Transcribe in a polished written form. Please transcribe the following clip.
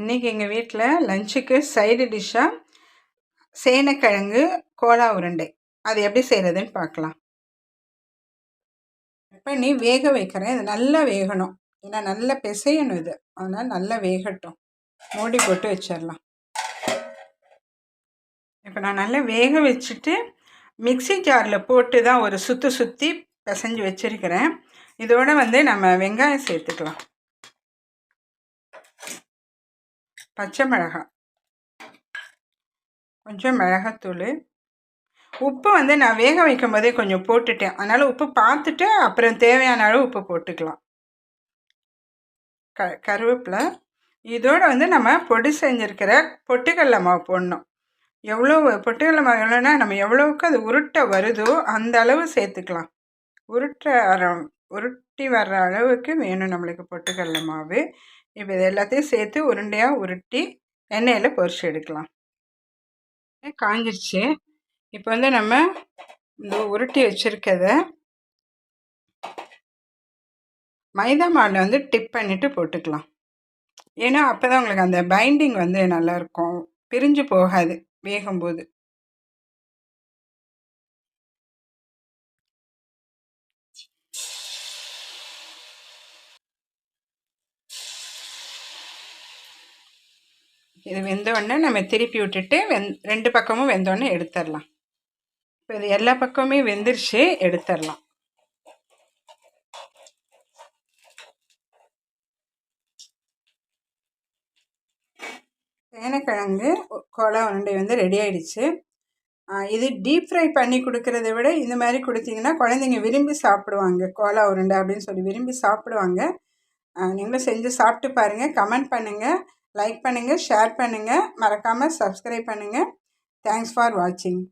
இன்றைக்கி எங்கள் வீட்டில் லஞ்சுக்கு சைடு டிஷ்ஷாக சேனைக்கிழங்கு கோலா உருண்டை. அது எப்படி செய்கிறதுன்னு பார்க்கலாம். பண்ணி வேக வைக்கிறேன். இது நல்லா வேகணும், ஏன்னா நல்லா பிசையணும் இது. அதனால் நல்லா வேகட்டும். மூடி போட்டு வச்சிடலாம். இப்போ நான் நல்லா வேக வச்சுட்டு மிக்சி ஜாரில் போட்டு தான் ஒரு சுற்றி பிசைஞ்சு வச்சுருக்கிறேன். இதோடு நம்ம வெங்காயம் சேர்த்துக்கலாம், பச்சை மிளகாய், கொஞ்சம் மிளகாத்தூள், உப்பு நான் வேக வைக்கும் போதே கொஞ்சம் போட்டுட்டேன். அதனால் உப்பு பார்த்துட்டு அப்புறம் தேவையான அளவு உப்பு போட்டுக்கலாம். கருவேப்பிலை. இதோடு நம்ம பொடி செஞ்சுருக்கிற பொட்டுக்கடலை மாவு போடணும். எவ்வளோ பொட்டுக்கடலை மாவு எவ்வளோன்னா நம்ம எவ்வளோவுக்கு அது உருட்டை வருதோ அந்த அளவு சேர்த்துக்கலாம். உருட்டி வர்ற அளவுக்கு வேணும் நம்மளுக்கு பொட்டுக்கடலை மாவு. இப்போ இது எல்லாத்தையும் சேர்த்து உருண்டையாக உருட்டி எண்ணெயில் பொரிச்சு எடுக்கலாம். காஞ்சிருச்சு. இப்போ நம்ம இந்த உருட்டி வச்சுருக்கத மைதா மாவில் டிப் பண்ணிவிட்டு போட்டுக்கலாம். ஏன்னா அப்போ தான் உங்களுக்கு அந்த பைண்டிங் நல்லாயிருக்கும், பிரிஞ்சு போகாது வேகும்போது. இது வெந்தோடனே நம்ம திருப்பி விட்டுட்டு ரெண்டு பக்கமும் வெந்தோடனே எடுத்துடலாம். இப்போ இது எல்லா பக்கமுமே வெந்துருச்சு, எடுத்துடலாம். சேனைக்கிழங்கு கோலா உருண்டை ரெடி ஆகிடுச்சு. இது டீப் ஃப்ரை பண்ணி கொடுக்கறத விட இந்த மாதிரி கொடுத்தீங்கன்னா குழந்தைங்க விரும்பி சாப்பிடுவாங்க. கோலா உருண்டை அப்படின்னு சொல்லி விரும்பி சாப்பிடுவாங்க. நீங்களும் செஞ்சு சாப்பிட்டு பாருங்கள். கமெண்ட் பண்ணுங்கள், லைக் பண்ணுங்கள், ஷேர் பண்ணுங்கள், மறக்காமல் சப்ஸ்கிரைப் பண்ணுங்கள். தேங்க்ஸ் ஃபார் வாட்சிங்.